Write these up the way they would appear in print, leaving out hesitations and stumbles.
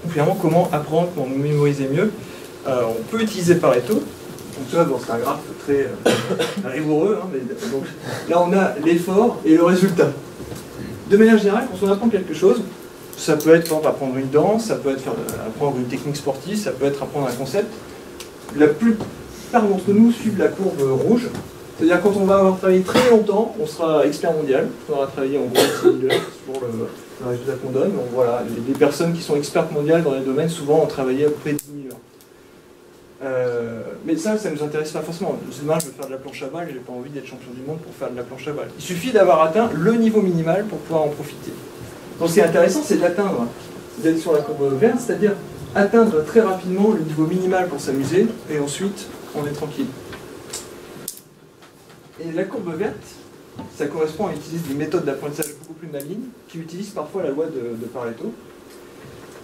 finalement, comment apprendre, comment mémoriser mieux. On peut utiliser Pareto. Donc ça, bon, c'est un graphe très rigoureux. Hein, mais, donc, là, on a l'effort et le résultat. De manière générale, quand on apprend quelque chose, ça peut être, par exemple, apprendre une danse, ça peut être apprendre une technique sportive, ça peut être apprendre un concept. La plupart d'entre nous suivent la courbe rouge. C'est-à-dire quand on va avoir travaillé très longtemps, on sera expert mondial. On aura travaillé en gros 10 000 heures, c'est toujours le résultat qu'on donne. Donc voilà, les personnes qui sont expertes mondiales dans les domaines, souvent ont travaillé à peu près 10 000 heures. Mais ça ne nous intéresse pas forcément. Demain, je veux faire de la planche à balles, j'ai pas envie d'être champion du monde pour faire de la planche à balles. Il suffit d'avoir atteint le niveau minimal pour pouvoir en profiter. Donc ce qui est intéressant, c'est d'atteindre, d'être sur la courbe verte, c'est-à-dire atteindre très rapidement le niveau minimal pour s'amuser, et ensuite, on est tranquille. Et la courbe verte, ça correspond à utiliser des méthodes d'apprentissage beaucoup plus malignes, qui utilisent parfois la loi de Pareto.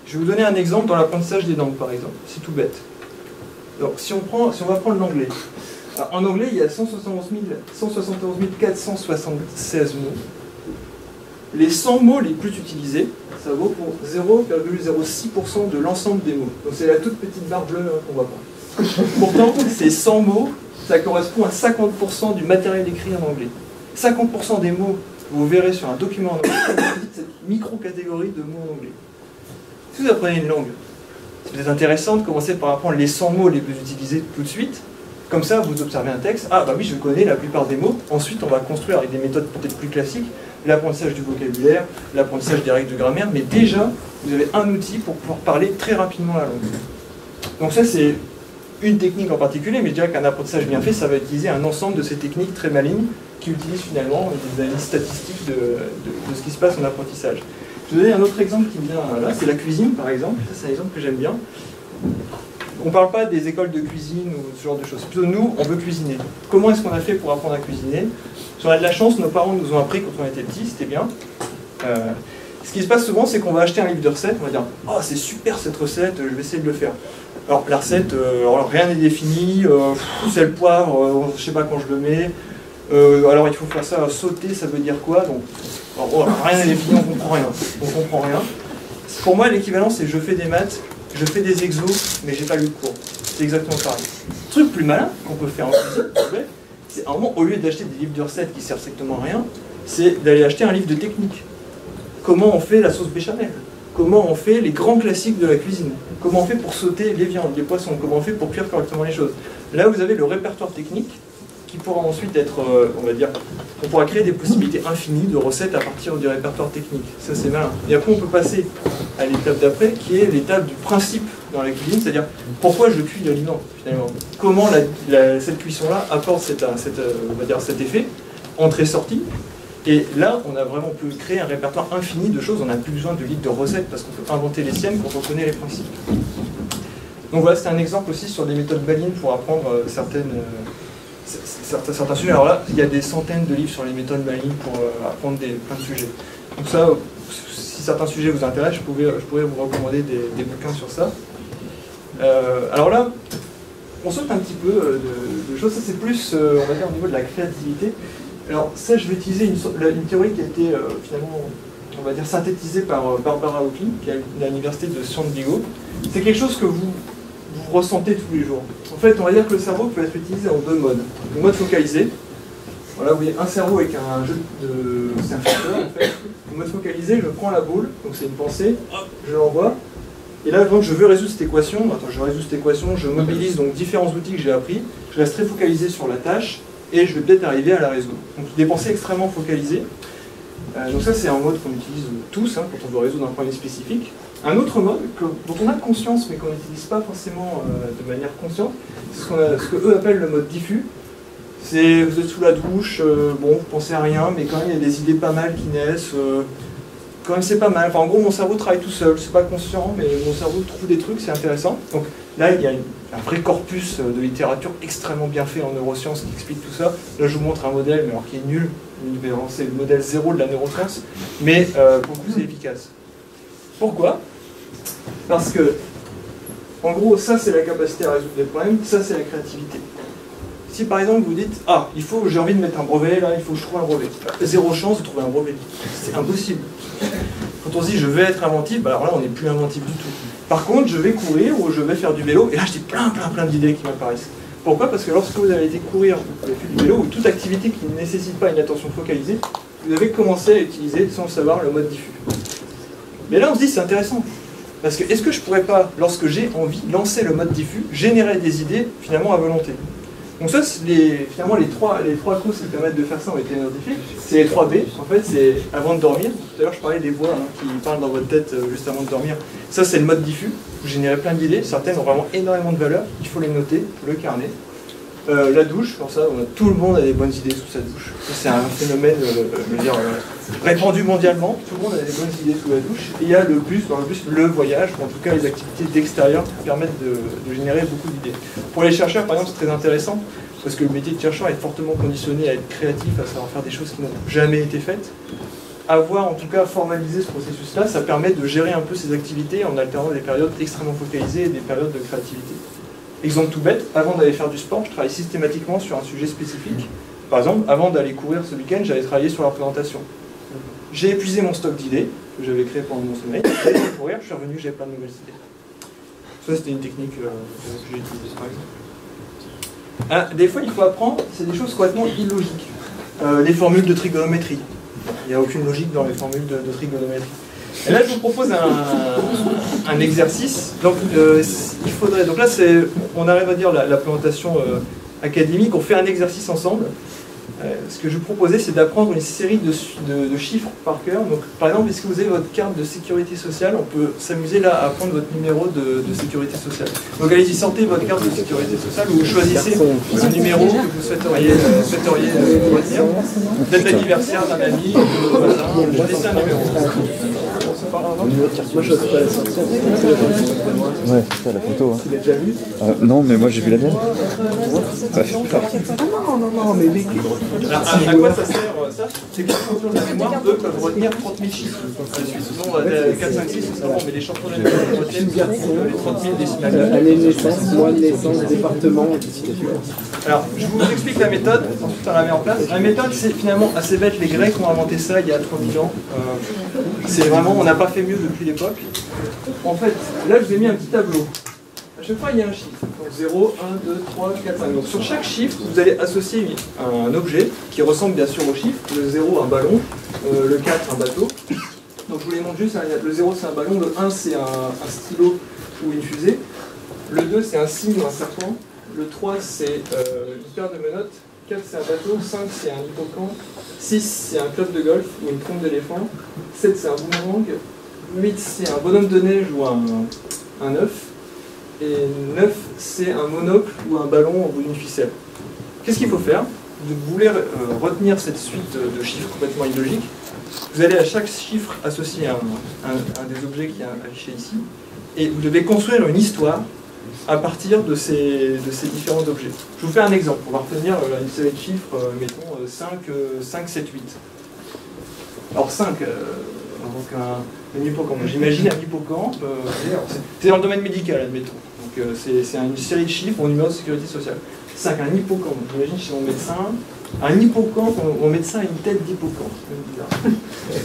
Je vais vous donner un exemple dans l'apprentissage des langues, par exemple. C'est tout bête. Donc, si on va prendre l'anglais. En anglais, il y a 171 476 mots. Les 100 mots les plus utilisés, ça vaut pour 0,06% de l'ensemble des mots. Donc c'est la toute petite barre bleue qu'on voit pas. Pourtant, ces 100 mots, ça correspond à 50% du matériel écrit en anglais. 50% des mots que vous verrez sur un document en anglais, c'est cette micro-catégorie de mots en anglais. Si vous apprenez une langue, c'est peut-être intéressant de commencer par apprendre les 100 mots les plus utilisés tout de suite. Comme ça, vous observez un texte. Ah, bah oui, je connais la plupart des mots. Ensuite, on va construire avec des méthodes peut-être plus classiques l'apprentissage du vocabulaire, l'apprentissage des règles de grammaire. Mais déjà, vous avez un outil pour pouvoir parler très rapidement la langue. Donc ça, c'est une technique en particulier, mais je dirais qu'un apprentissage bien fait, ça va utiliser un ensemble de ces techniques très malignes qui utilisent finalement des analyses statistiques de ce qui se passe en apprentissage. Je vais vous donner un autre exemple qui me vient là, c'est la cuisine par exemple. Ça, c'est un exemple que j'aime bien. On ne parle pas des écoles de cuisine ou ce genre de choses. Plutôt nous, on veut cuisiner. Comment est-ce qu'on a fait pour apprendre à cuisiner? Si on a de la chance, nos parents nous ont appris quand on était petits, c'était bien. Ce qui se passe souvent, c'est qu'on va acheter un livre de recettes, on va dire « Oh, c'est super cette recette, je vais essayer de le faire. » Alors la recette, alors, rien n'est défini, c'est le poivre, je ne sais pas quand je le mets. Alors il faut faire ça, sauter, ça veut dire quoi? Donc, alors, rien n'est défini, on ne comprend rien. On comprend rien. Pour moi, l'équivalent, c'est je fais des maths, je fais des exos, mais j'ai pas lu de cours. C'est exactement pareil. Le truc plus malin qu'on peut faire en cuisine, c'est à un moment, au lieu d'acheter des livres de recettes qui servent strictement à rien, c'est d'aller acheter un livre de technique. Comment on fait la sauce béchamel? Comment on fait les grands classiques de la cuisine? Comment on fait pour sauter les viandes, les poissons? Comment on fait pour cuire correctement les choses? Là, vous avez le répertoire technique qui pourra ensuite être, on va dire, on pourra créer des possibilités infinies de recettes à partir du répertoire technique. Ça, c'est malin. Et après, on peut passer à l'étape d'après, qui est l'étape du principe dans la cuisine, c'est-à-dire pourquoi je cuis l'aliment, finalement. Comment cette cuisson-là apporte on va dire, cet effet, entrée-sortie. Et là, on a vraiment pu créer un répertoire infini de choses. On n'a plus besoin de livres de recettes parce qu'on peut inventer les siennes quand on connaît les principes. Donc voilà, c'est un exemple aussi sur des méthodes malignes pour apprendre certains sujets. Alors là, il y a des centaines de livres sur les méthodes malignes pour apprendre plein de sujets. Donc ça, si certains sujets vous intéressent, je pourrais vous recommander des bouquins sur ça. Alors là, on saute un petit peu de choses. Ça, c'est plus, on va dire, au niveau de la créativité. Alors ça, je vais utiliser une théorie qui a été finalement, on va dire, synthétisée par Barbara Hockley, qui est à l'université de San Diego. C'est quelque chose que vous ressentez tous les jours. En fait, on va dire que le cerveau peut être utilisé en deux modes. Le mode focalisé. Voilà, vous voyez un cerveau avec un jeu de... C'est un filtre, en fait. Le mode focalisé, je prends la boule, donc c'est une pensée, hop, je l'envoie. Et là, donc, je veux résoudre cette équation. Attends, je résous cette équation, je mobilise donc différents outils que j'ai appris. Je reste très focalisé sur la tâche. Et je vais peut-être arriver à la résoudre. Donc des pensées extrêmement focalisées. Donc ça, c'est un mode qu'on utilise tous, hein, quand on veut résoudre un problème spécifique. Un autre mode dont on a conscience, mais qu'on n'utilise pas forcément de manière consciente, c'est ce qu'eux appellent le mode diffus. C'est, vous êtes sous la douche, bon, vous pensez à rien, mais quand même, il y a des idées pas mal qui naissent. Quand même, c'est pas mal. Enfin, en gros, mon cerveau travaille tout seul. C'est pas conscient, mais mon cerveau trouve des trucs, c'est intéressant. Donc là, il y a un vrai corpus de littérature extrêmement bien fait en neurosciences qui explique tout ça. Là, je vous montre un modèle, mais alors qui est nul. C'est le modèle 0 de la neuroscience. Mais pour le coup, c'est efficace. Pourquoi? Parce que, en gros, ça, c'est la capacité à résoudre des problèmes. Ça, c'est la créativité. Si par exemple vous dites « Ah, j'ai envie de mettre un brevet, là, il faut que je trouve un brevet. » Zéro chance de trouver un brevet. C'est impossible. Quand on se dit « Je vais être inventif », bah alors là, on n'est plus inventif du tout. Par contre, je vais courir ou je vais faire du vélo, et là j'ai plein d'idées qui m'apparaissent. Pourquoi? Parce que lorsque vous avez été courir, vous avez fait du vélo, ou toute activité qui ne nécessite pas une attention focalisée, vous avez commencé à utiliser, sans le savoir, le mode diffus. Mais là on se dit c'est intéressant. Parce que est-ce que je pourrais pas, lorsque j'ai envie, lancer le mode diffus, générer des idées finalement à volonté? Donc ça, finalement les trois causes qui permettent de faire ça ont été identifiées. C'est les 3 B, en fait, c'est avant de dormir. Tout à l'heure je parlais des voix qui parlent dans votre tête juste avant de dormir. Ça c'est le mode diffus, vous générez plein d'idées, certaines ont vraiment énormément de valeur, il faut les noter, le carnet. La douche, pour ça, tout le monde a des bonnes idées sous sa douche. C'est un phénomène, je veux dire, répandu mondialement. Tout le monde a des bonnes idées sous la douche. Et il y a le bus, dans le bus, le voyage, ou en tout cas les activités d'extérieur qui permettent de générer beaucoup d'idées. Pour les chercheurs, par exemple, c'est très intéressant, parce que le métier de chercheur est fortement conditionné à être créatif, à savoir faire des choses qui n'ont jamais été faites. Avoir, en tout cas, formalisé ce processus-là, ça permet de gérer un peu ces activités en alternant des périodes extrêmement focalisées et des périodes de créativité. Exemple tout bête, avant d'aller faire du sport, je travaille systématiquement sur un sujet spécifique. Par exemple, avant d'aller courir ce week-end, j'allais travailler sur la présentation. J'ai épuisé mon stock d'idées, que j'avais créé pendant mon sommeil. J'allais courir, je suis revenu, j'avais plein de nouvelles idées. Ça, c'était une technique que j'ai utilisée, par exemple. Des fois, il faut apprendre, c'est des choses complètement illogiques. Les formules de trigonométrie. Il n'y a aucune logique dans les formules de trigonométrie. Et là, je vous propose un exercice. Donc, il faudrait. Donc là, on arrive à dire la présentation académique. On fait un exercice ensemble. Ce que je vous proposais, c'est d'apprendre une série de chiffres par cœur. Donc, par exemple, est-ce que vous avez votre carte de sécurité sociale? On peut s'amuser là à prendre votre numéro de sécurité sociale. Donc, allez-y, sortez votre carte de sécurité sociale ou choisissez un numéro que vous souhaiteriez retenir. Peut-être l'anniversaire d'un ami, d'un voisin. Choisissez un numéro. Moi je sais pas la sortie. Ouais, c'est ça la photo. Hein. Tu l'as déjà vu? Non, mais moi j'ai vu la mienne. Non, mais mec. Alors, à quoi ça sert ça? C'est que les champions de la mémoire, eux, peuvent retenir 30 000 chiffres. Sinon, 4, 5, 6, c'est bon, mais les champions de la mémoire retiennent les 30 000 décimales. Année de naissance, mois de naissance, département, et puis alors, je vous explique la méthode, ensuite on la met en place. La méthode, c'est finalement assez bête. Les Grecs ont inventé ça il y a 3000 ans. C'est vraiment, on n'a pas fait mieux depuis l'époque. En fait, là, je vous ai mis un petit tableau. À chaque fois, il y a un chiffre. Donc 0, 1, 2, 3, 4, 5. Donc sur chaque chiffre, vous allez associer un objet qui ressemble bien sûr au chiffre. Le 0, un ballon. Le 4, un bateau. Donc je vous les montre juste. Le 0, c'est un ballon. Le 1, c'est un stylo ou une fusée. Le 2, c'est un signe ou un serpent. Le 3, c'est une paire de menottes. 4, c'est un bateau. 5, c'est un hippocampe. 6, c'est un club de golf ou une trompe d'éléphant. 7, c'est un boomerang. 8, c'est un bonhomme de neige ou un œuf. Et 9, c'est un monocle ou un ballon au bout d'une ficelle. Qu'est-ce qu'il faut faire? Vous voulez retenir cette suite de chiffres complètement illogiques. Vous allez à chaque chiffre associer un des objets qui est affiché ici. Et vous devez construire une histoire à partir de ces différents objets. Je vous fais un exemple. On va retenir une série de chiffres, mettons 5, 7, 8. Alors 5, donc un hippocampe. J'imagine un hippocampe, c'est dans le domaine médical, admettons. Donc c'est une série de chiffres au numéro de sécurité sociale. 5, un hippocampe. J'imagine chez mon médecin. Un hippocampe, mon médecin a une tête d'hippocampe.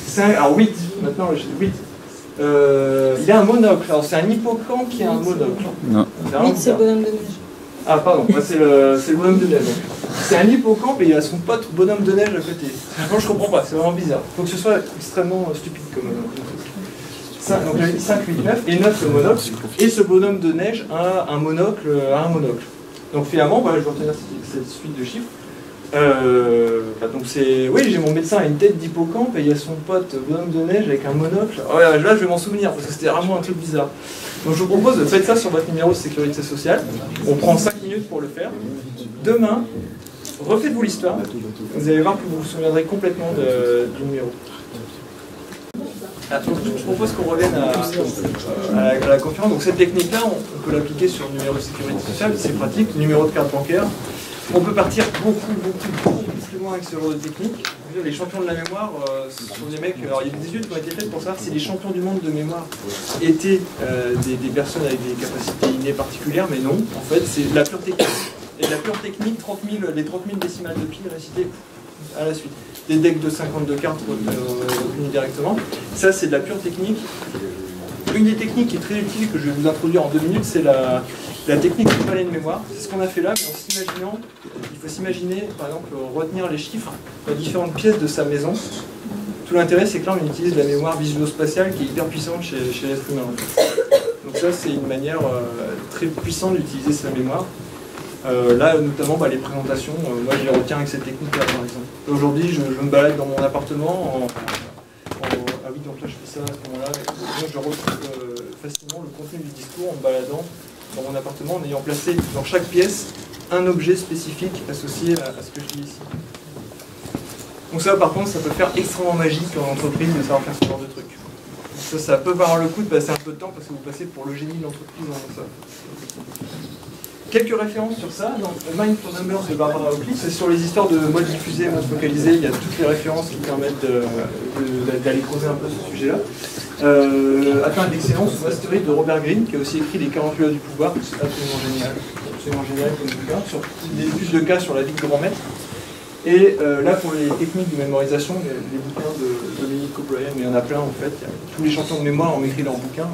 5, alors 8, maintenant 8. Il y a un monocle. Alors c'est un hippocampe qui a un monocle. Non. 8, c'est le bonhomme de neige. Ah pardon, c'est le bonhomme de neige. C'est un hippocampe et il a son pote bonhomme de neige à côté. Franchement je comprends pas, c'est vraiment bizarre. Il faut que ce soit extrêmement stupide comme truc. Donc j'avais dit 5, 8, 9 et 9 le monocle. Et ce bonhomme de neige a un monocle. Donc finalement, voilà, je vais retenir cette suite de chiffres. Donc c'est, oui, j'ai mon médecin a une tête d'hippocampe et il y a son pote bonhomme de neige avec un monocle. Oh, là je vais m'en souvenir parce que c'était vraiment un truc bizarre. Donc je vous propose de faire ça sur votre numéro de sécurité sociale. On prend 5 minutes pour le faire. Demain, refaites-vous l'histoire. Vous allez voir que vous vous souviendrez complètement du numéro. Donc, je propose qu'on revienne à la conférence. Donc cette technique-là, on peut l'appliquer sur le numéro de sécurité sociale. C'est pratique. Numéro de carte bancaire. On peut partir beaucoup plus loin avec ce genre de technique. Les champions de la mémoire sont des mecs. Alors, il y a des études qui ont été faites pour savoir si les champions du monde de mémoire étaient des personnes avec des capacités innées particulières, mais non. En fait, c'est la pure technique. Et la pure technique, les 30 000 décimales de pi récitées à la suite. Des decks de 52 cartes retenues directement. Ça, c'est de la pure technique. une des techniques qui est très utile, que je vais vous introduire en 2 minutes, c'est la technique du palais de mémoire. C'est ce qu'on a fait là, mais en s'imaginant, il faut s'imaginer, par exemple, retenir les chiffres dans différentes pièces de sa maison. Tout l'intérêt, c'est que là, on utilise la mémoire visuospatiale qui est hyper puissante chez l'être humain. Donc ça, c'est une manière très puissante d'utiliser sa mémoire. Là, notamment, les présentations, moi, je les retiens avec cette technique-là, par exemple. Aujourd'hui, je me balade dans mon appartement ah oui, donc là, je fais ça à ce moment-là. Donc, je retrouve facilement le contenu du discours en me baladant dans mon appartement, en ayant placé dans chaque pièce un objet spécifique associé à ce que je dis ici. Donc ça, par contre, ça peut faire extrêmement magique en entreprise de savoir faire ce genre de truc. Ça peut valoir le coup de passer un peu de temps parce que vous passez pour le génie de l'entreprise dans ça. Quelques références sur ça. Dans Mind for Numbers de Barbara Oakley, c'est sur les histoires de modes diffusés, modes focalisés. Il y a toutes les références qui permettent d'aller creuser un peu ce sujet-là. Atteint d'excellence, Mastery de Robert Greene, qui a aussi écrit Les 48 lois du pouvoir. C'est absolument génial. Absolument génial comme bouquin. Sur des études de cas sur la vie de grand maître. Et là, pour les techniques de mémorisation, les bouquins de Dominique O'Brien, mais il y en a plein en fait. Tous les champions de mémoire ont écrit leurs bouquins.